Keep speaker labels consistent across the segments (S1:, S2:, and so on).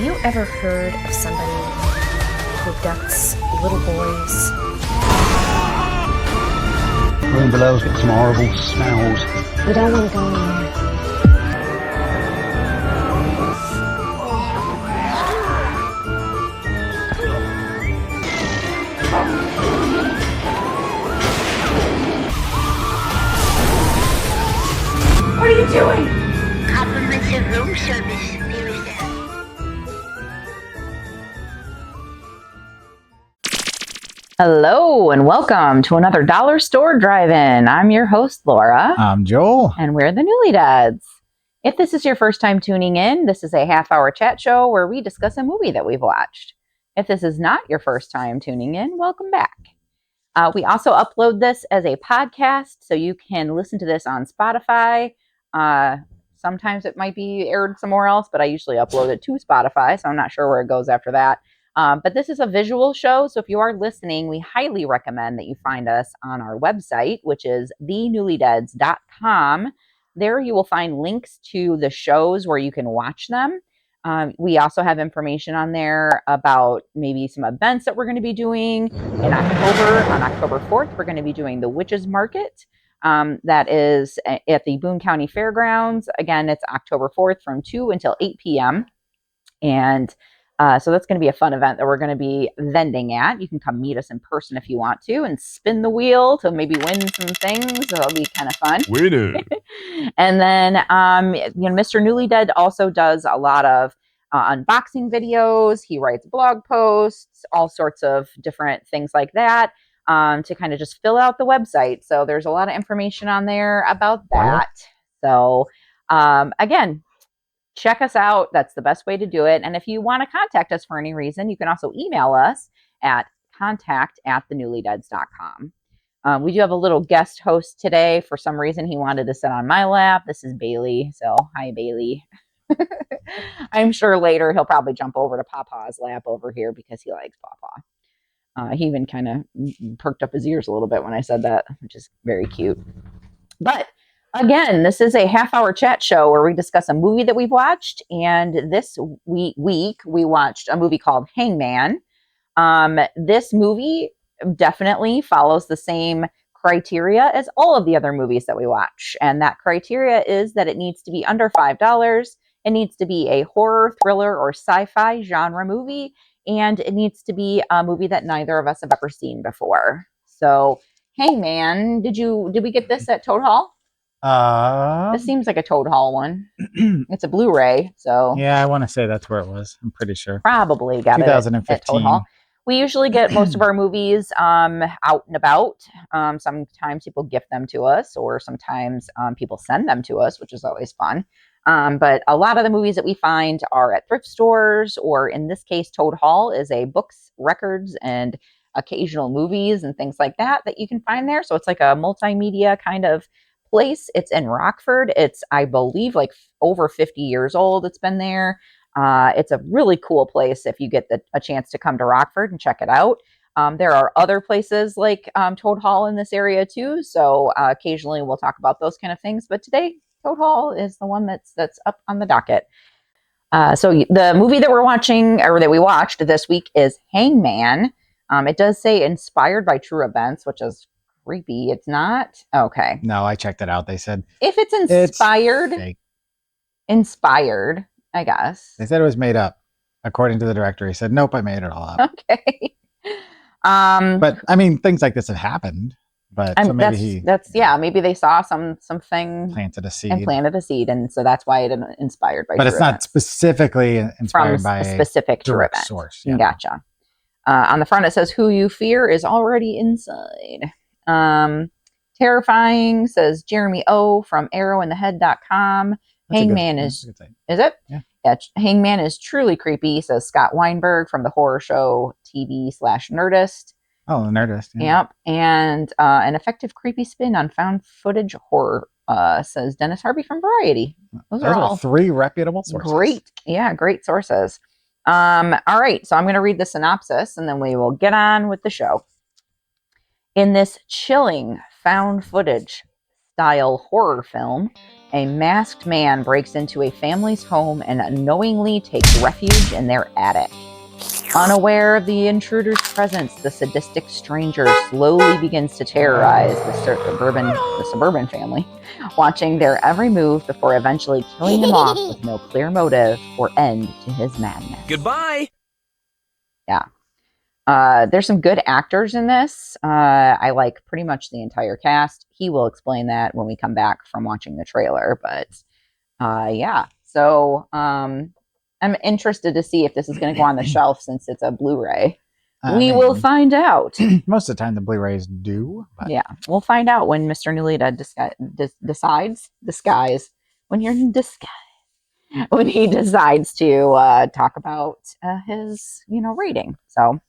S1: you ever heard of somebody who abducts little boys?
S2: Room below's got some horrible smells.
S1: We don't want to go in there.
S3: What are you doing?
S4: Complimentary room service.
S3: Hello and welcome to another Dollar Store Drive-In. I'm your host, Laura.
S5: I'm Joel.
S3: And we're the Newly Dads. If this is your first time tuning in, this is a half-hour chat show where we discuss a movie that we've watched. If this is not your first time tuning in, welcome back. We also upload this as a podcast, so you can listen to this on Spotify. Sometimes it might be aired somewhere else, but I usually upload it to Spotify, so I'm not sure where it goes after that. But this is a visual show, so if you are listening, we highly recommend that you find us on our website, which is thenewlydads.com. There you will find links to the shows where you can watch them. We also have information on there about maybe some events that we're going to be doing in October. On October 4th, we're going to be doing the Witches Market. That is at the Boone County Fairgrounds. Again, it's October 4th from 2 until 8 p.m. And so that's going to be a fun event that we're going to be vending at. You can come meet us in person if you want to and spin the wheel to maybe win some things. That'll be kind of fun.
S5: Winner.
S3: And then, Mr. Newly Dead also does a lot of unboxing videos. He writes blog posts, all sorts of different things like that to kind of just fill out the website. So there's a lot of information on there about that. So again, check us out. That's the best way to do it. And if you want to contact us for any reason, you can also email us at contact@thenewlydads.com. We do have a little guest host today. For some reason, he wanted to sit on my lap. This is Bailey. So hi, Bailey. I'm sure later he'll probably jump over to Papa's lap over here because he likes Papa. He even kind of perked up his ears a little bit when I said that, which is very cute. But again, this is a half-hour chat show where we discuss a movie that we've watched. And this week, we watched a movie called Hangman. This movie definitely follows the same criteria as all of the other movies that we watch. And that criteria is that it needs to be under $5. It needs to be a horror, thriller, or sci-fi genre movie. And it needs to be a movie that neither of us have ever seen before. So, Hangman, did we get this at Toad Hall? This seems like a Toad Hall one. It's a Blu-ray, so
S5: yeah, I want to say that's where it was. I'm pretty sure.
S3: Probably got
S5: 2015.
S3: it at Toad Hall. We usually get most of our movies out and about. Sometimes people gift them to us, or sometimes people send them to us, which is always fun. But a lot of the movies that we find are at thrift stores, or in this case, Toad Hall is a books, records, and occasional movies and things like that you can find there. So it's like a multimedia kind of place. It's in Rockford. It's, I believe, like over 50 years old. It's been there. It's a really cool place if you get a chance to come to Rockford and check it out. There are other places like Toad Hall in this area too. So occasionally we'll talk about those kind of things. But today, Toad Hall is the one that's up on the docket. So the movie that we're watching, or that we watched this week, is Hangman. It does say inspired by true events, which is creepy. It's not? Okay.
S5: No, I checked it out. They said
S3: if it's inspired,
S5: fake.
S3: I guess.
S5: They said it was made up. According to the director, he said, nope, I made it all up.
S3: Okay.
S5: But I mean, things like this have happened. But so maybe
S3: maybe they saw something
S5: planted a seed. And
S3: so that's why it inspired by.
S5: But it's not specifically inspired by
S3: a specific
S5: direct source.
S3: Yeah. Gotcha. On the front it says, "Who you fear is already inside." Terrifying, says Jeremy O from arrowinthehead.com. Hangman is it?
S5: Yeah.
S3: Hangman is truly creepy, says Scott Weinberg from the horror show TV/Nerdist.
S5: Oh, the Nerdist.
S3: Yeah. Yep. And an effective creepy spin on found footage horror, says Dennis Harvey from Variety. Those are all
S5: three reputable sources.
S3: Great sources. All right. So I'm going to read the synopsis and then we will get on with the show. In this chilling found footage style horror film, a masked man breaks into a family's home and unknowingly takes refuge in their attic. Unaware of the intruder's presence, the sadistic stranger slowly begins to terrorize the suburban family, watching their every move before eventually killing him off with no clear motive or end to his madness.
S6: Goodbye!
S3: Yeah. There's some good actors in this. I like pretty much the entire cast. He will explain that when we come back from watching the trailer. But yeah, so I'm interested to see if this is going to go on the shelf since it's a Blu-ray. We will find out.
S5: Most of the time, the Blu-rays do. But.
S3: Yeah, we'll find out when Mr. Newlywed when he decides to talk about his rating. So.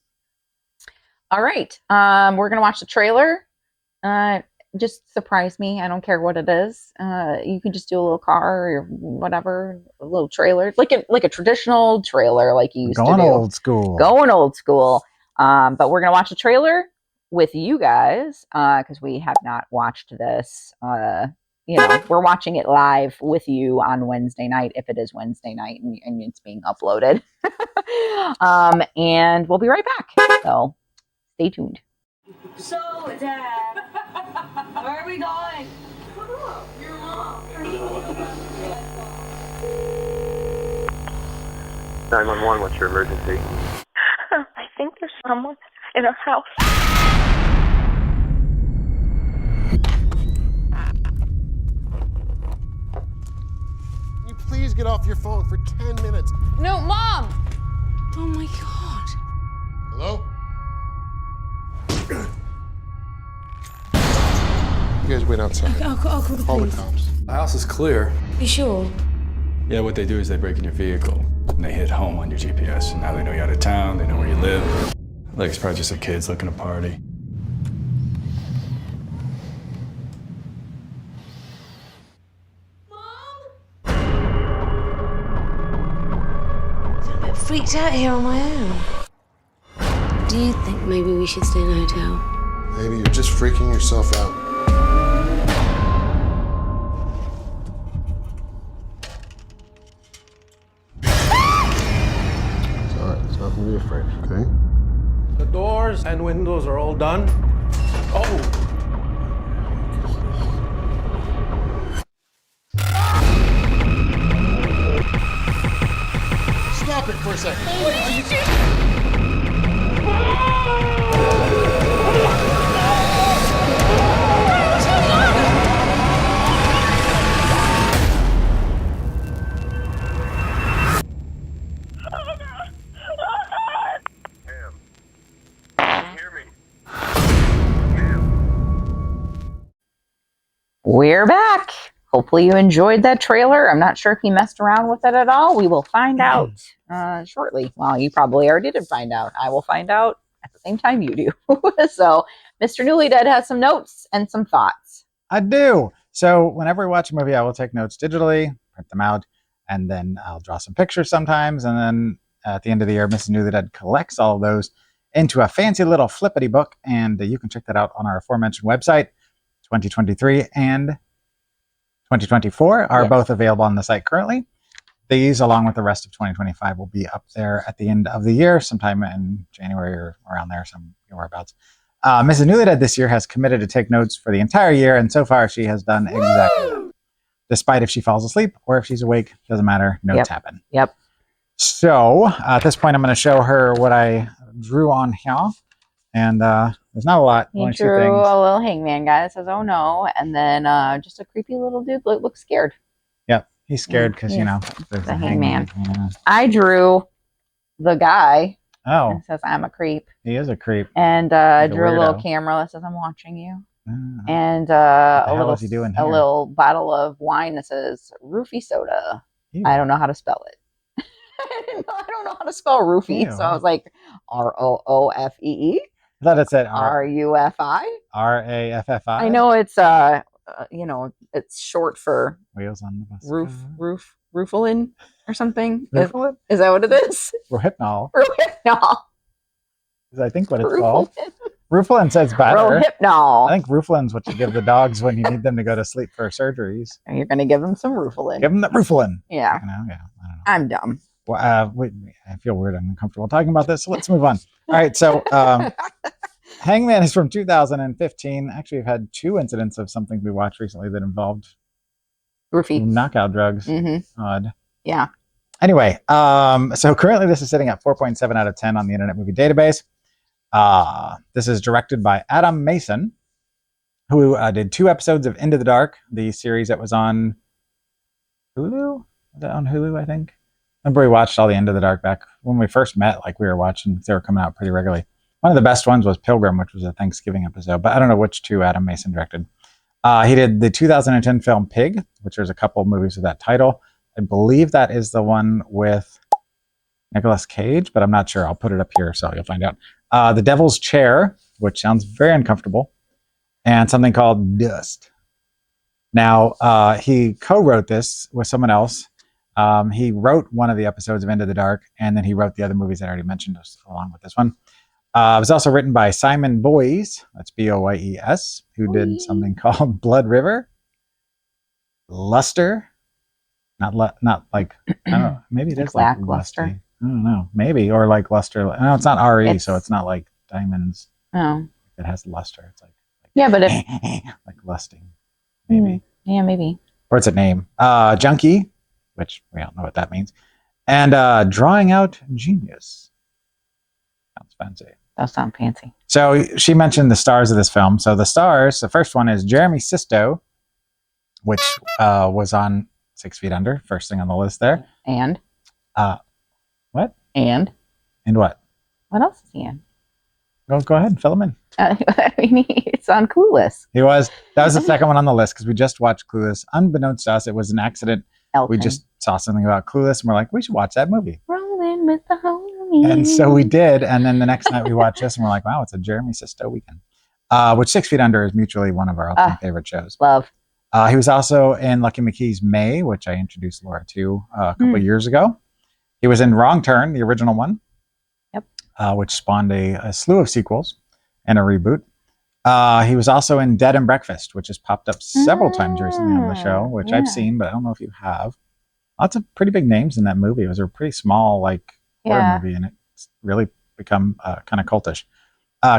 S3: All right. We're going to watch the trailer. Just surprise me. I don't care what it is. You can just do a little car or whatever, a little trailer, like a traditional trailer like you used to do.
S5: Going old school.
S3: Going old school. But we're going to watch the trailer with you guys because we have not watched this. We're watching it live with you on Wednesday night, if it is Wednesday night and it's being uploaded. And we'll be right back. So stay tuned.
S7: So, Dad, where are we going? Your mom.
S8: 911, what's your emergency?
S4: I think there's someone in our house.
S9: Can you please get off your phone for 10 minutes?
S7: No, Mom! Oh my God.
S9: Hello? You guys wait outside.
S7: I'll call the
S9: Call the
S7: police.
S9: cops.
S10: The house is clear.
S7: You sure?
S10: Yeah, what they do is they break in your vehicle and they hit home on your GPS. And now they know you're out of town, they know where you live. Like it's probably just the kids looking to party.
S7: I'm a bit freaked out here on my own. Do you think maybe we should stay in a hotel?
S9: Maybe you're just freaking yourself out. It's all right. It's nothing to be afraid of, okay?
S11: The doors and windows are all done. Oh!
S9: Stop it for a second.
S3: We're back. Hopefully you enjoyed that trailer. I'm not sure if he messed around with it at all. We will find out shortly. Well, you probably already did find out. I will find out at the same time you do. So Mr. Newly Dead has some notes and some thoughts.
S5: I do. So whenever we watch a movie, I will take notes digitally, print them out, and then I'll draw some pictures sometimes. And then at the end of the year, Mrs. Newly Dead collects all of those into a fancy little flippity book. And you can check that out on our aforementioned website. 2023 and 2024 are both available on the site currently. These, along with the rest of 2025, will be up there at the end of the year, sometime in January or around there, whereabouts. Mrs. Newly Dead this year has committed to take notes for the entire year, and so far she has done exactly that. Despite if she falls asleep or if she's awake, doesn't matter, notes happen.
S3: Yep.
S5: So at this point, I'm going to show her what I drew on here. And there's not a lot.
S3: He
S5: only two
S3: drew
S5: things.
S3: a little hangman guy that says, "Oh no," and then just a creepy little dude that looks scared.
S5: Yep, he's scared because there's
S3: the
S5: a
S3: hangman.
S5: Yeah.
S3: I drew the guy.
S5: Oh,
S3: that says, "I'm a creep."
S5: he is a creep.
S3: And I
S5: He's a
S3: drew a little
S5: weirdo.
S3: camera that says, "I'm watching you."
S5: Mm.
S3: And
S5: What the
S3: a
S5: hell is he doing here?
S3: little bottle of wine that says "Roofie Soda."
S5: Ew.
S3: I don't know how to spell it. I don't know how to spell roofie,
S5: Ew.
S3: so I was like, ROOFEE.
S5: I thought it said
S3: RUFI.
S5: RAFFI.
S3: I know it's it's short for
S5: Wheels on the bus.
S3: roofalin or something.
S5: Roofalin?
S3: Is that what it is?
S5: Rohypnol
S3: No.
S5: is I think what it's called. Rufalin says better.
S3: Rohypnol.
S5: I think Rufalin's what you give the dogs when you need them to go to sleep for surgeries.
S3: You're going to give them some Rufalin.
S5: Give them the Rufalin.
S3: Yeah.
S5: You know, yeah. I don't know.
S3: I'm dumb.
S5: Well, I feel weird and uncomfortable talking about this, so let's move on. All right, so Hangman is from 2015. Actually, we've had 2 incidents of something we watched recently that involved
S3: Roofie.
S5: knockout drugs.
S3: Mm-hmm.
S5: Odd.
S3: Yeah.
S5: Anyway, so currently this is sitting at 4.7 out of 10 on the Internet Movie Database. This is directed by Adam Mason, who did 2 episodes of Into the Dark, the series that was on Hulu. Was that on Hulu, I think? Remember we watched all the Into the Dark back when we first met, like we were watching, they were coming out pretty regularly. One of the best ones was Pilgrim, which was a Thanksgiving episode, but I don't know which 2 Adam Mason directed. He did the 2010 film Pig, which there's a couple of movies with that title. I believe that is the one with Nicolas Cage, but I'm not sure. I'll put it up here so you'll find out. The Devil's Chair, which sounds very uncomfortable, and something called Dust. Now, he co-wrote this with someone else. He wrote one of the episodes of Into the Dark, and then he wrote the other movies that I already mentioned along with this one. It was also written by Simon Boyes, that's Boyes, who did something called Blood River, Luster, not like, I don't know, maybe it is like
S3: Lackluster.
S5: Lusty. I don't know, maybe, or like Luster. No, it's not RE, so it's not like Diamonds.
S3: Oh.
S5: It has luster. It's like
S3: yeah, but
S5: like lusting, maybe.
S3: Yeah, maybe.
S5: Or it's a name. Junkie, which we don't know what that means, and Drawing Out Genius. Sounds fancy.
S3: That sounds fancy.
S5: So she mentioned the stars of this film. So the stars, the first one is Jeremy Sisto, which was on 6 Feet Under, first thing on the list there.
S3: And?
S5: What?
S3: And
S5: what?
S3: What else is he in?
S5: Go ahead and fill them in.
S3: I mean, it's on Clueless.
S5: That was the second one on the list because we just watched Clueless. Unbeknownst to us, it was an accident.
S3: Elton.
S5: We just saw something about Clueless and we're like, we should watch that movie.
S3: Rolling with the homies.
S5: And so we did. And then the next night we watched this and we're like, wow, it's a Jeremy Sisto weekend. Which 6 Feet Under is mutually one of our all-time favorite shows.
S3: Love.
S5: He was also in Lucky McKee's May, which I introduced Laura to a couple of years ago. He was in Wrong Turn, the original one.
S3: Yep.
S5: Which spawned a slew of sequels and a reboot. He was also in Dead and Breakfast, which has popped up several times recently on the show, which I've seen, but I don't know if you have. Lots of pretty big names in that movie. It was a pretty small, horror movie, and it's really become kind of cultish.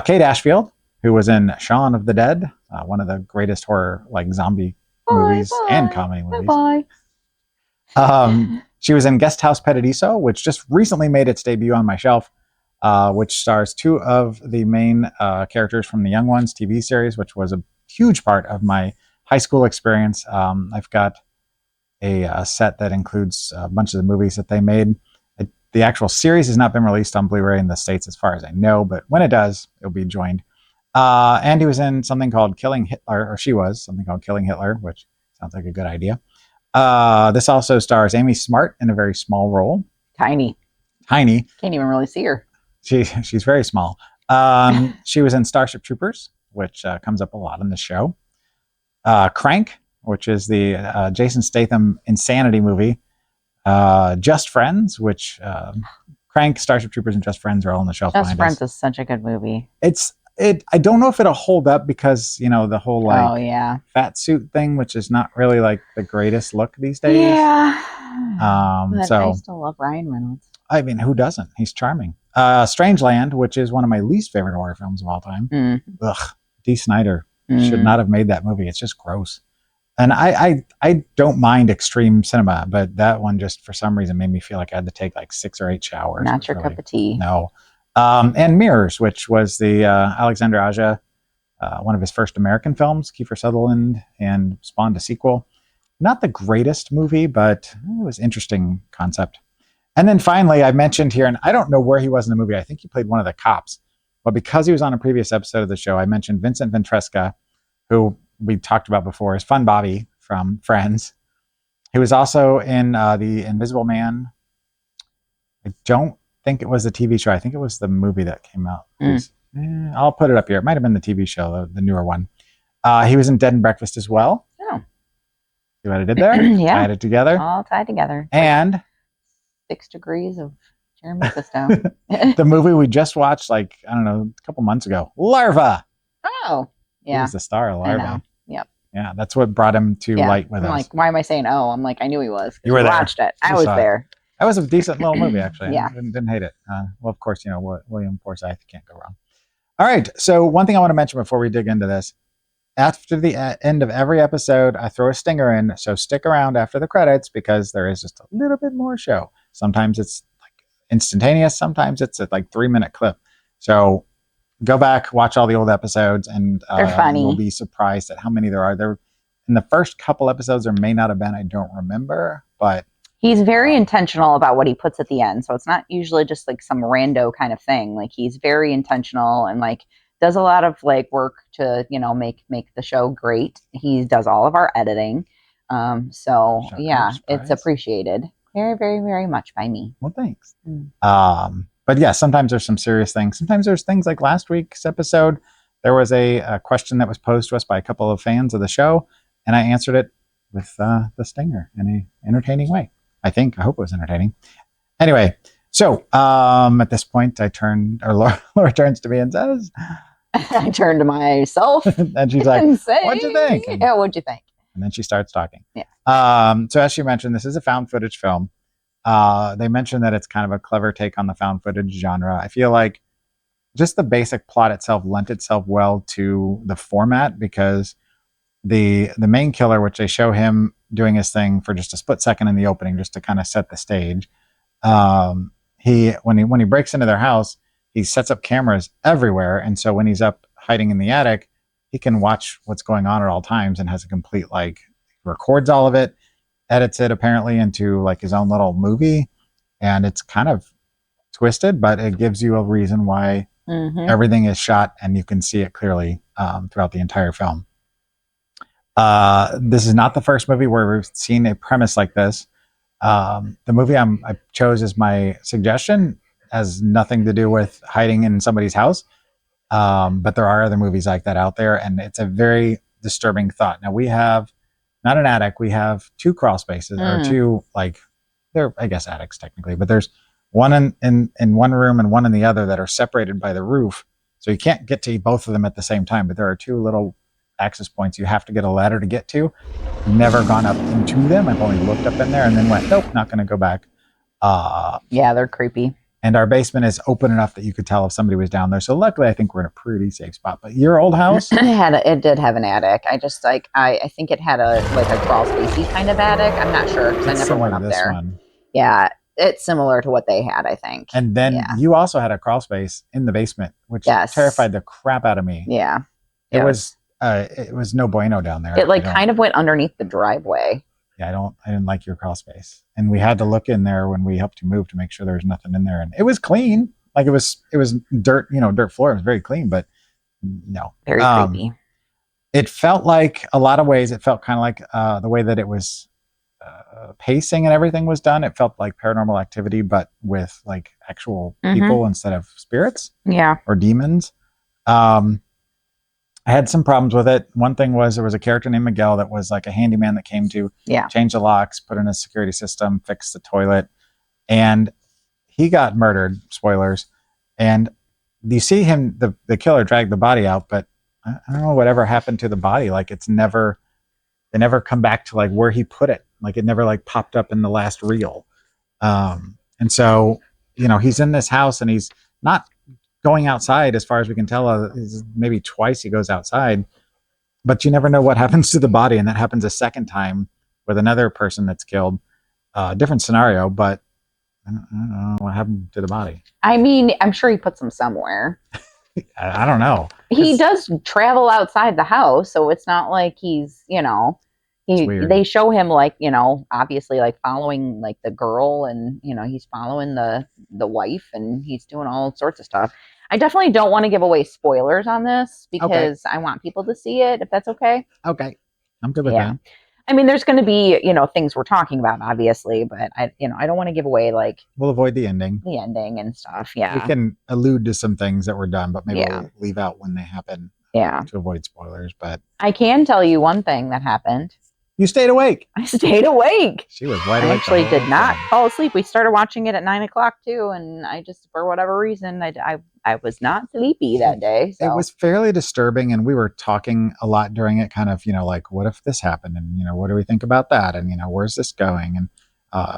S5: Kate Ashfield, who was in Shaun of the Dead, one of the greatest horror, zombie movies and comedy movies.
S3: Bye.
S5: She was in Guest House Paradiso, which just recently made its debut on my shelf, which stars 2 of the main characters from the Young Ones TV series, which was a huge part of my high school experience. I've got a set that includes a bunch of the movies that they made. The actual series has not been released on Blu-ray in the States as far as I know, but when it does, it'll be joined. And he was in something called Killing Hitler, or she was something called Killing Hitler, which sounds like a good idea. This also stars Amy Smart in a very small role.
S3: Tiny.
S5: Can't
S3: even really see her.
S5: She's very small. She was in Starship Troopers, which comes up a lot in the show. Crank, which is the Jason Statham insanity movie. Just Friends, which Crank, Starship Troopers, and Just Friends are all on the shelf behind us.
S3: Just Friends is such a good movie.
S5: I don't know if it'll hold up because, the whole fat suit thing, which is not really the greatest look these days.
S3: Yeah. But
S5: so
S3: I still love Ryan Reynolds.
S5: I mean, who doesn't? He's charming. Strangeland, which is one of my least favorite horror films of all time. Ugh, Dee Snider should not have made that movie. It's just gross. And I don't mind extreme cinema, but that one just for some reason made me feel like I had to take 6 or 8 showers.
S3: Not your cup of tea.
S5: No. And Mirrors, which was the Alexander Aja, one of his first American films, Kiefer Sutherland, and spawned a sequel. Not the greatest movie, but it was interesting concept. And then finally, I mentioned here, and I don't know where he was in the movie. I think he played one of the cops. But because he was on a previous episode of the show, I mentioned Vincent Ventresca, who we talked about before, is Fun Bobby from Friends. He was also in The Invisible Man. I don't think it was the TV show. I think it was the movie that came out. I'll put it up here. It might have been the TV show, the newer one. He was in Dead and Breakfast as well.
S3: Oh.
S5: See what I did there?
S3: Yeah.
S5: Tied it together.
S3: All tied together.
S5: And
S3: 6 degrees of Tearing my system.
S5: The movie we just watched, like, I don't know, a couple months ago, Larva.
S3: Oh,
S5: He
S3: yeah.
S5: was the star of
S3: I
S5: Larva.
S3: know. Yep.
S5: Yeah, that's what brought him to
S3: Yeah.
S5: light with
S3: I'm
S5: us.
S3: like, why am I saying oh? I'm like, I knew he was. 'Cause
S5: You were
S3: we
S5: there.
S3: watched it. I
S5: You
S3: was
S5: saw it.
S3: there.
S5: That was a decent little movie, actually.
S3: Yeah.
S5: I didn't hate it. Well, of course, William Forsythe can't go wrong. All right. So one thing I want to mention before we dig into this, after the end of every episode, I throw a stinger in. So stick around after the credits because there is just a little bit more show. Sometimes it's like instantaneous. Sometimes it's a like 3-minute clip. So go back, watch all the old episodes, and
S3: They're funny.
S5: you'll be surprised at how many there are. There in the first couple episodes, there may not have been. I don't remember, but
S3: He's very intentional about what he puts at the end. So it's not usually just like some rando kind of thing. Like he's very intentional and like does a lot of like work to, make the show great. He does all of our editing. So
S5: Shocker,
S3: yeah,
S5: surprise.
S3: it's appreciated very, very, very much by me.
S5: Well, thanks.
S3: Mm.
S5: But yeah, sometimes there's some serious things. Sometimes there's things like last week's episode. There was a question that was posed to us by a couple of fans of the show, and I answered it with the stinger in an entertaining way. I hope it was entertaining. Anyway, so at this point, Laura turns to me and says,
S3: I turn to myself
S5: and she's like,
S3: and say,
S5: "What'd you think?"
S3: Yeah, what'd you think?
S5: And then she starts talking.
S3: Yeah.
S5: So as she mentioned, this is a found footage film. They mentioned that it's kind of a clever take on the found footage genre. I feel like just the basic plot itself lent itself well to the format because the main killer, which they show him doing his thing for just a split second in the opening, just to kind of set the stage. When he breaks into their house, he sets up cameras everywhere, and so when he's up hiding in the attic, he can watch what's going on at all times and has a complete records all of it, edits it apparently into like his own little movie, and it's kind of twisted, but it gives you a reason why everything is shot and you can see it clearly throughout the entire film. This is not the first movie where we've seen a premise like this. The movie I chose as my suggestion has nothing to do with hiding in somebody's house, but there are other movies like that out there, and it's a very disturbing thought. Now we have not an attic, we have 2 crawl spaces or 2 they're I guess attics technically, but there's one in one room and one in the other that are separated by the roof, so you can't get to both of them at the same time. But there are 2 little access points you have to get a ladder to get to. Never gone up into them. I've only looked up in there and then went, nope, not going to go back.
S3: Yeah, they're creepy.
S5: And our basement is open enough that you could tell if somebody was down there. So luckily, I think we're in a pretty safe spot. But your old house,
S3: It did have an attic. I just I think it had a crawl spacey kind of attic. I'm not sure because I
S5: it's
S3: never
S5: similar
S3: went
S5: to
S3: up
S5: this
S3: there.
S5: one.
S3: Yeah, it's similar to what they had, I think.
S5: And then
S3: Yeah.
S5: you also had a crawl space in the basement, which
S3: Yes.
S5: terrified the crap out of me.
S3: Yeah,
S5: It was no bueno down there.
S3: it kind of went underneath the driveway.
S5: Yeah, I didn't like your crawl space. And we had to look in there when we helped you move to make sure there was nothing in there. And it was clean. Like it was dirt, dirt floor. It was very clean, but no.
S3: Very creepy.
S5: It felt like a lot of ways, it felt kind of like the way that it was pacing and everything was done. It felt like Paranormal Activity, but with like actual people instead of spirits
S3: Yeah.
S5: or demons. I had some problems with it. One thing was there was a character named Miguel that was like a handyman that came to change the locks, put in a security system, fix the toilet, and he got murdered. Spoilers. And you see him, the killer, drag the body out, but I don't know whatever happened to the body. Like they never come back to like where he put it. Like it never like popped up in the last reel. And so, he's in this house and he's not going outside as far as we can tell. Maybe twice he goes outside, but you never know what happens to the body. And that happens a second time with another person that's killed. Different scenario, but I don't know what happened to the body.
S3: I mean, I'm sure he puts them somewhere.
S5: I don't know.
S3: He does travel outside the house, so it's not like he's,
S5: weird.
S3: They show him like, obviously like following like the girl and, he's following the wife and he's doing all sorts of stuff. I definitely don't want to give away spoilers on this because I want people to see it, if that's okay.
S5: Okay. I'm good with that.
S3: I mean, there's going to be, things we're talking about, obviously, but I don't want to give away like
S5: We'll avoid the ending.
S3: and stuff. Yeah.
S5: We can allude to some things that were done, but maybe
S3: Yeah.
S5: we'll leave out when they happen
S3: Yeah.
S5: to avoid spoilers. But
S3: I can tell you one thing that happened.
S5: You stayed awake.
S3: I stayed awake.
S5: She was wide
S3: I
S5: awake.
S3: actually did not fall asleep. We started watching it at 9:00 too, and I just, for whatever reason, I was not sleepy that day. So.
S5: It was fairly disturbing, and we were talking a lot during it, kind of, like, what if this happened, and what do we think about that, and where's this going? And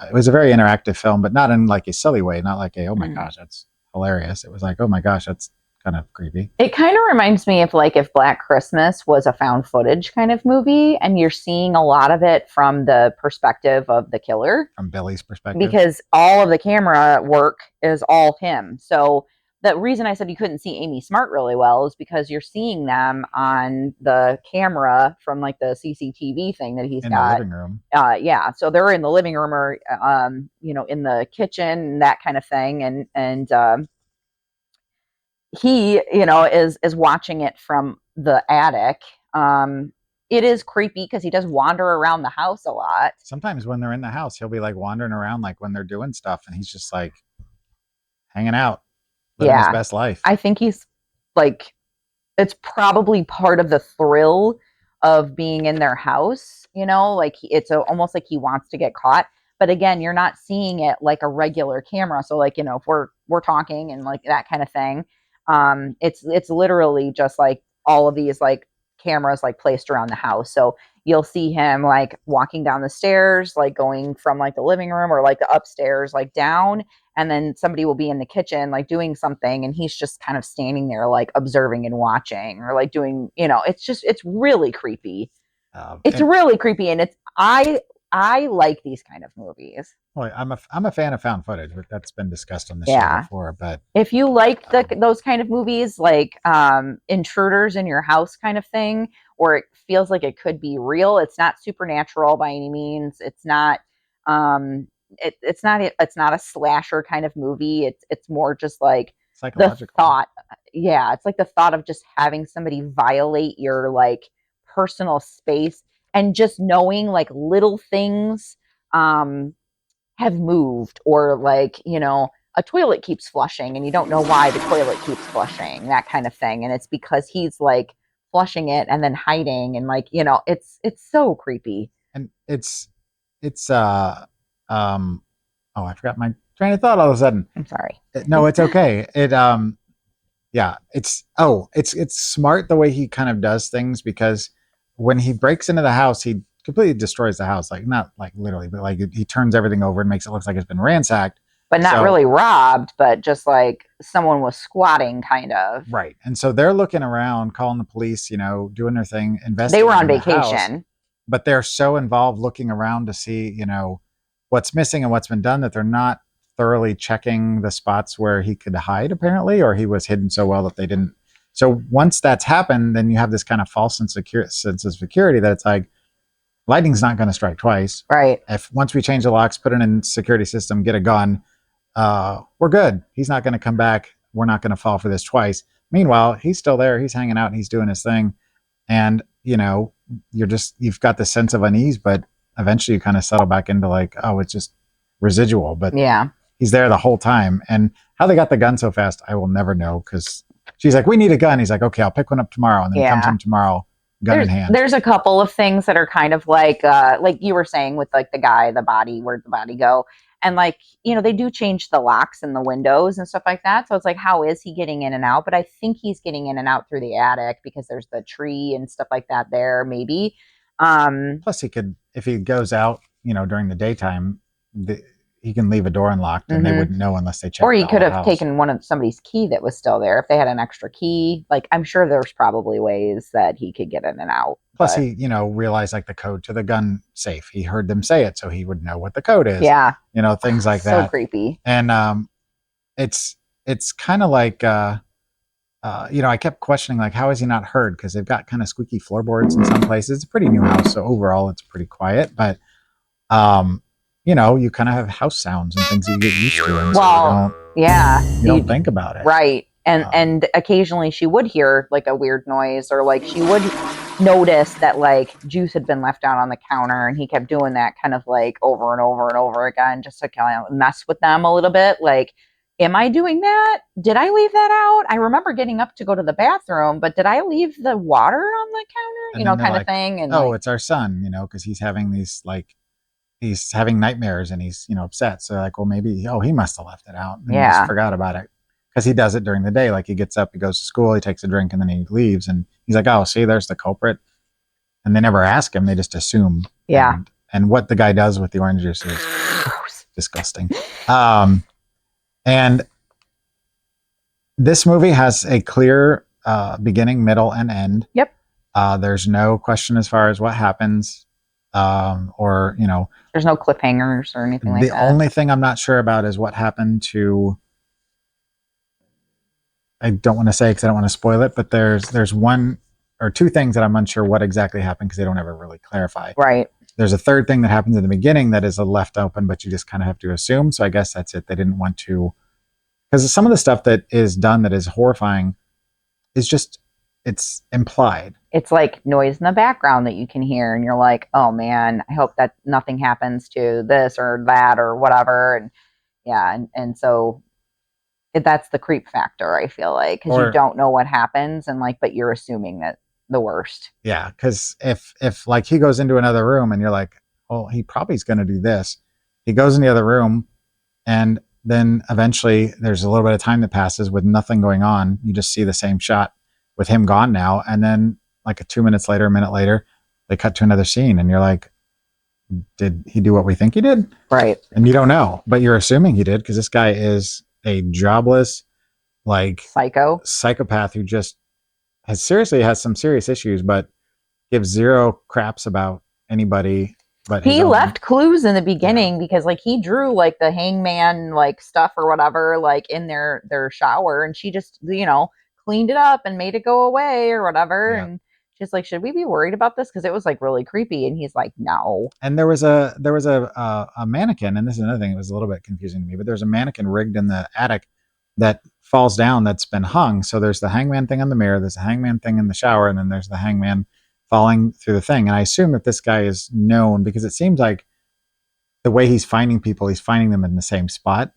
S5: it was a very interactive film, but not in like a silly way, not like oh my gosh, that's hilarious. It was like, oh my gosh, that's kind of creepy.
S3: It kind of reminds me of like if Black Christmas was a found footage kind of movie, and you're seeing a lot of it from the perspective of the killer.
S5: From Billy's perspective.
S3: Because all of the camera work is all him. So the reason I said you couldn't see Amy Smart really well is because you're seeing them on the camera from like the CCTV thing that he's
S5: in
S3: got.
S5: the living room.
S3: Yeah. So they're in the living room or, in the kitchen and that kind of thing. And he, is watching it from the attic. It is creepy because he does wander around the house a lot.
S5: Sometimes when they're in the house, he'll be like wandering around, like when they're doing stuff, and he's just like hanging out, living his best life.
S3: I think he's like, it's probably part of the thrill of being in their house, like it's almost like he wants to get caught. But again, you're not seeing it like a regular camera. So like, if we're talking and like that kind of thing, it's literally just like all of these like cameras like placed around the house. So you'll see him like walking down the stairs, like going from like the living room or like the upstairs, like down. And then somebody will be in the kitchen, like doing something. And he's just kind of standing there, like observing and watching or like doing, it's really creepy. It's really creepy. And I like these kind of movies.
S5: Well, I'm a fan of found footage, but that's been discussed on this show before. But
S3: if you like those kind of movies, like intruders in your house kind of thing, or it feels like it could be real, it's not supernatural by any means. It's not. It's not a slasher kind of movie. It's more just like the thought. Yeah, it's like the thought of just having somebody violate your like personal space. And just knowing like little things have moved, or like, a toilet keeps flushing and you don't know why the toilet keeps flushing, that kind of thing. And it's because he's like flushing it and then hiding and like, it's so creepy.
S5: And I forgot my train of thought all of a sudden.
S3: I'm sorry.
S5: No, it's okay. It's smart the way he kind of does things, because when he breaks into the house, he completely destroys the house. Like, not like literally, but like he turns everything over and makes it look like it's been ransacked.
S3: But not really robbed, but just like someone was squatting kind of.
S5: Right. And so they're looking around, calling the police, doing their thing, investigating.
S3: They were on
S5: the
S3: vacation.
S5: House, but they're so involved looking around to see, what's missing and what's been done, that they're not thoroughly checking the spots where he could hide, apparently, or he was hidden so well that they didn't. So once that's happened, then you have this kind of false sense of security that it's like, lightning's not going to strike twice.
S3: Right.
S5: If once we change the locks, put it in security system, get a gun, we're good. He's not going to come back. We're not going to fall for this twice. Meanwhile, he's still there. He's hanging out and he's doing his thing. And, you've got this sense of unease, but eventually you kind of settle back into like, oh, it's just residual. But
S3: yeah,
S5: he's there the whole time. And how they got the gun so fast, I will never know, because she's like, we need a gun. He's like, okay, I'll pick one up tomorrow. And then he comes home tomorrow, gun in hand.
S3: There's a couple of things that are kind of like you were saying with like the body, where'd the body go? And like, they do change the locks and the windows and stuff like that. So it's like, how is he getting in and out? But I think he's getting in and out through the attic because there's the tree and stuff like that there, maybe.
S5: Plus he could, if he goes out, during the daytime, he can leave a door unlocked and they wouldn't know unless they checked.
S3: Or he could have
S5: house.
S3: taken somebody's key that was still there. If they had an extra key, like I'm sure there's probably ways that he could get in and out.
S5: Plus he, realized like the code to the gun safe. He heard them say it, so he would know what the code is.
S3: Yeah.
S5: Things like that.
S3: So creepy.
S5: And it's kind of like, I kept questioning, like, how is he not heard? Because they've got kind of squeaky floorboards in some places. It's a pretty new house, so overall it's pretty quiet. But you kind of have house sounds and things that you get used to. And
S3: well,
S5: you don't think about it.
S3: Right. And occasionally she would hear like a weird noise, or like she would notice that like juice had been left out on the counter, and he kept doing that kind of like over and over and over again, just to kind of mess with them a little bit. Like am I doing that? Did I leave that out? I remember getting up to go to the bathroom, but did I leave the water on the counter?
S5: And
S3: You know,
S5: then they're
S3: kind of
S5: like,
S3: thing. And
S5: oh,
S3: like,
S5: it's our son, you know, because he's having these like he's having nightmares and he's, you know, upset. So like, well, maybe he must have left it out and he
S3: Yeah.
S5: just forgot about it. Because he does it during the day. Like he gets up, he goes to school, he takes a drink, and then he leaves. And he's like, oh, see, there's the culprit. And they never ask him, they just assume.
S3: Yeah.
S5: And what the guy does with the orange juice is disgusting. And this movie has a clear beginning, middle, and end.
S3: Yep.
S5: There's no question as far as what happens, or, you know.
S3: There's no cliffhangers or anything like
S5: The
S3: that.
S5: only thing I'm not sure about is what happened to, I don't want to say because I don't want to spoil it, but there's one or two things that I'm unsure what exactly happened because they don't ever really clarify.
S3: Right.
S5: There's a third thing that happens in the beginning that is left open, but you just kind of have to assume. So I guess that's it. They didn't want to, because some of the stuff that is done that is horrifying is just, it's implied.
S3: It's like noise in the background that you can hear, and you're like, oh man, I hope that nothing happens to this or that or whatever. And yeah, and so that's the creep factor, I feel like, because you don't know what happens, and like, but you're assuming that the worst.
S5: Yeah, because if like he goes into another room and you're like, oh, he probably is going to do this. He goes in the other room, and then eventually there's a little bit of time that passes with nothing going on. You just see the same shot with him gone now, and then like 2 minutes later, a minute later, they cut to another scene, and you're like, did he do what we think he did?
S3: Right.
S5: And you don't know, but you're assuming he did because this guy is a jobless, like psychopath who just has some serious issues, but gives zero craps about anybody. But
S3: he left clues in the beginning because like he drew like the hangman like stuff or whatever like in their shower, and she just, you know, cleaned it up and made it go away or whatever. Yeah. And she's like, should we be worried about this? Because it was like really creepy. And he's like, no.
S5: And there was a mannequin, and this is another thing that was a little bit confusing to me, but there's a mannequin rigged in the attic that falls down that's been hung. So there's the hangman thing on the mirror, there's a hangman thing in the shower, and then there's the hangman falling through the thing. And I assume that this guy is known because it seems like the way he's finding people, he's finding them in the same spot.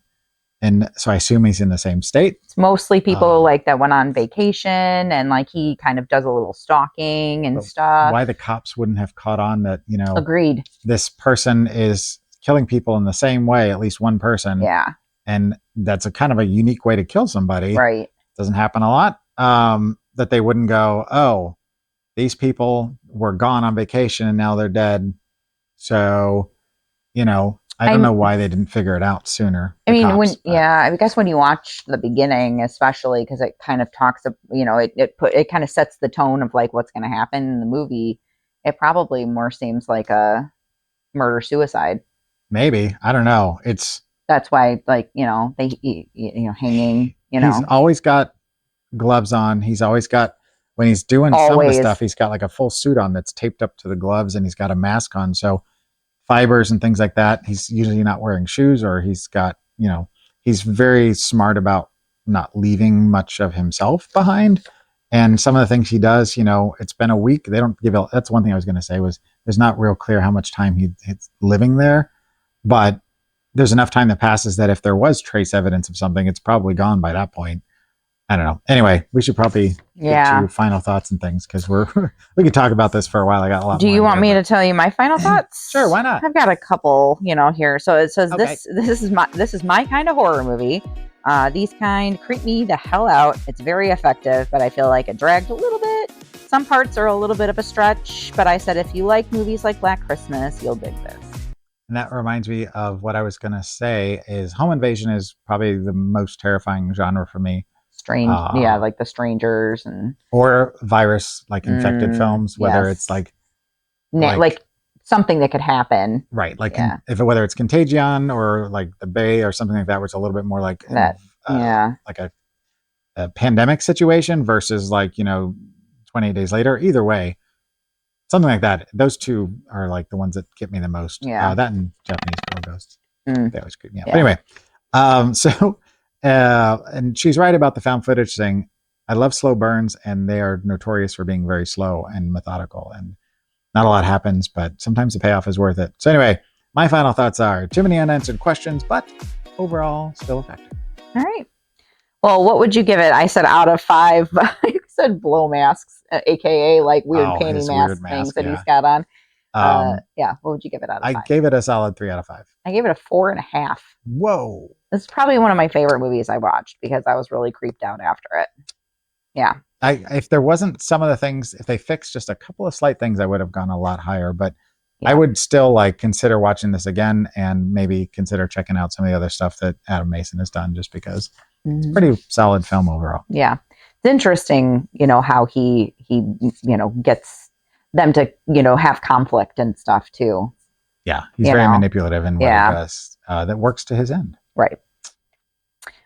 S5: And so I assume he's in the same state.
S3: It's mostly people like that went on vacation, and like he kind of does a little stalking and stuff.
S5: Why the cops wouldn't have caught on that, you know,
S3: agreed, this
S5: person is killing people in the same way, at least one person.
S3: Yeah.
S5: And that's a kind of a unique way to kill somebody.
S3: Right.
S5: Doesn't happen a lot. That they wouldn't go, oh, these people were gone on vacation and now they're dead. So, you know, I don't know why they didn't figure it out sooner.
S3: I mean, I guess when you watch the beginning, especially because it kind of talks, you know, it kind of sets the tone of like what's going to happen in the movie. It probably more seems like a murder suicide.
S5: Maybe, I don't know.
S3: That's why, like, you know, hanging. You know,
S5: he's always got gloves on. He's always got, when he's doing some of the stuff, he's got like a full suit on that's taped up to the gloves, and he's got a mask on. So fibers and things like that. He's usually not wearing shoes, or he's got, you know, he's very smart about not leaving much of himself behind. And some of the things he does, you know, it's been a week. They don't give it. That's one thing I was going to say was there's not real clear how much time he's living there, but there's enough time that passes that if there was trace evidence of something, it's probably gone by that point. I don't know. Anyway, we should probably get to final thoughts and things because we could talk about this for a while. I got a lot.
S3: Do you want me to tell you my final thoughts?
S5: Sure, why not?
S3: I've got a couple, you know, here. So it says this is my kind of horror movie. These kind creep me the hell out. It's very effective, but I feel like it dragged a little bit. Some parts are a little bit of a stretch, but I said if you like movies like Black Christmas, you'll dig this.
S5: And that reminds me of what I was going to say is home invasion is probably the most terrifying genre for me.
S3: Strange, like the strangers
S5: or virus, like infected films, whether it's like
S3: something that could happen,
S5: right? Like whether it's Contagion or like The Bay or something like that, where it's a little bit more like that, like a pandemic situation versus like, you know, 28 Days Later. Either way, something like that. Those two are like the ones that get me the most.
S3: Yeah,
S5: that and Japanese Girl Ghosts. They always creep me out. But anyway, so. And she's right about the found footage thing. I love slow burns, and they are notorious for being very slow and methodical, and not a lot happens, but sometimes the payoff is worth it. So anyway, my final thoughts are too many unanswered questions, but overall still effective.
S3: All right. Well, what would you give it? I said out of 5. I said blow masks, aka like weird panty
S5: his
S3: mask
S5: weird
S3: things
S5: mask,
S3: that
S5: yeah.
S3: he's got on.
S5: Yeah.
S3: What would you give it out of 5?
S5: I gave it a solid 3 out of 5.
S3: I gave it a 4.5.
S5: Whoa.
S3: It's probably one of my favorite movies I watched because I was really creeped out after it. Yeah.
S5: If there wasn't some of the things, if they fixed just a couple of slight things, I would have gone a lot higher. But
S3: Yeah.
S5: I would still like consider watching this again and maybe consider checking out some of the other stuff that Adam Mason has done, just because it's a pretty solid film overall.
S3: Yeah. It's interesting, how he gets them to, have conflict and stuff too.
S5: Yeah, he's
S3: You
S5: very
S3: know.
S5: manipulative in what
S3: Yeah.
S5: he does. That works to his end.
S3: Right.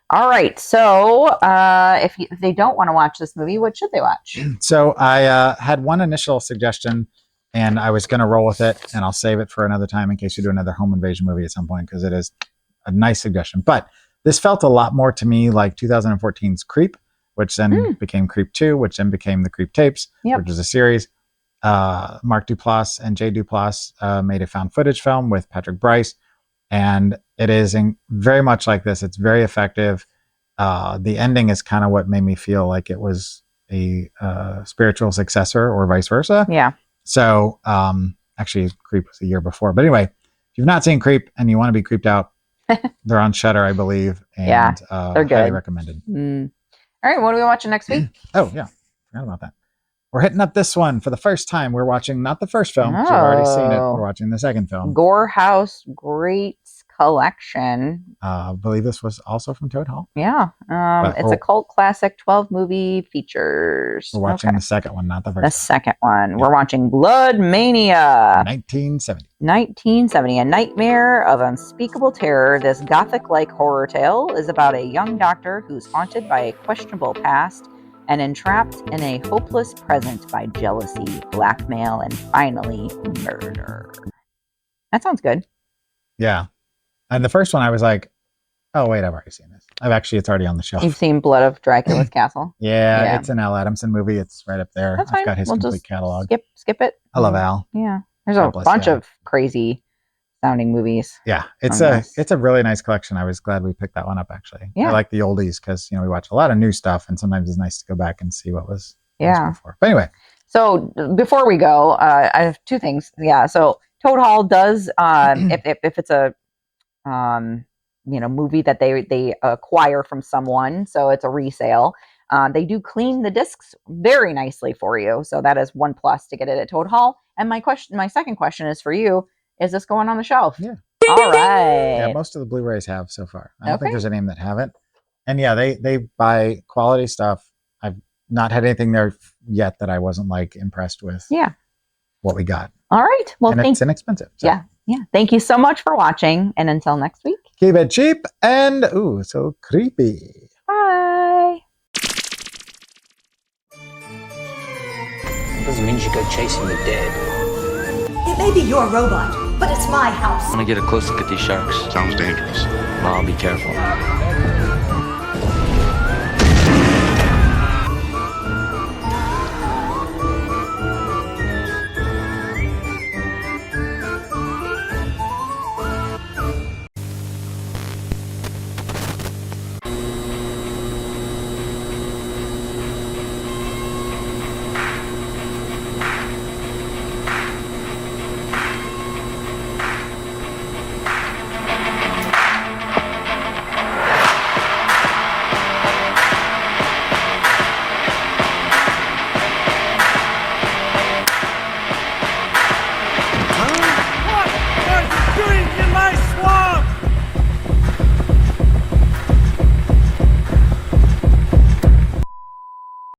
S3: All right. So if they don't want to watch this movie, what should they watch?
S5: So I had one initial suggestion, and I was going to roll with it, and I'll save it for another time in case you do another home invasion movie at some point, because it is a nice suggestion. But this felt a lot more to me like 2014's Creep, which then became Creep 2, which then became the Creep Tapes,
S3: Yep.
S5: which was a series. Mark Duplass and Jay Duplass made a found footage film with Patrick Bryce, and it is very much like this. It's very effective. The ending is kind of what made me feel like it was a spiritual successor or vice versa.
S3: Yeah.
S5: So actually Creep was a year before. But anyway, if you've not seen Creep and you want to be creeped out, they're on Shudder, I believe. And
S3: Yeah, they're good.
S5: highly recommended.
S3: All right. What are we watching next week?
S5: Oh, yeah. Forgot about that. We're hitting up this one for the first time. We're watching not the first film, 'cause you've already seen it. We're watching the second film.
S3: Gore House Greats Collection.
S5: I believe this was also from Toad Hall.
S3: Yeah. It's a cult classic 12 movie features.
S5: We're watching
S3: Okay.
S5: the second one, not the
S3: The
S5: first
S3: second one. We're watching Blood Mania.
S5: one. 1970.
S3: 1970, a nightmare of unspeakable terror. This gothic-like horror tale is about a young doctor who's haunted by a questionable past and entrapped in a hopeless present by jealousy, blackmail, and finally murder. That sounds good.
S5: Yeah. And the first one, I was like, oh, wait, I've already seen this. It's already on the shelf.
S3: You've seen Blood of Dracula's Castle?
S5: Yeah, it's an Al Adamson movie. It's right up there.
S3: That's
S5: I've
S3: fine.
S5: got his
S3: We'll
S5: complete
S3: just
S5: catalog.
S3: Skip it.
S5: I love Al.
S3: Yeah. There's
S5: God
S3: a
S5: bless
S3: bunch
S5: Al.
S3: of crazy sounding movies.
S5: Yeah, it's
S3: on
S5: a
S3: this.
S5: it's a really nice collection. I was glad we picked that one up, actually.
S3: Yeah.
S5: I like the oldies because we watch a lot of new stuff, and sometimes it's nice to go back and see what was
S3: Yeah.
S5: before. But anyway,
S3: So before we go, I have two things. Yeah. So Toad Hall does, if it's a, movie that they acquire from someone, so it's a resale. They do clean the discs very nicely for you, so that is one plus to get it at Toad Hall. And my second question is for you: is this going on the shelf?
S5: Yeah.
S3: All right.
S5: yeah, most of the Blu-rays have so far. I don't
S3: Okay.
S5: think there's any of them that haven't. And yeah, they buy quality stuff. I've not had anything there yet that I wasn't like impressed with.
S3: Yeah.
S5: What we got.
S3: All right. Well,
S5: And it's inexpensive. So
S3: Yeah. Thank you so much for watching, and until next week.
S5: keep it cheap and so creepy.
S3: Bye.
S6: Doesn't mean you go chasing the dead.
S12: It may be your robot, but it's my house.
S6: I want to get a close look at these sharks.
S8: Sounds dangerous.
S6: Well, I'll be careful.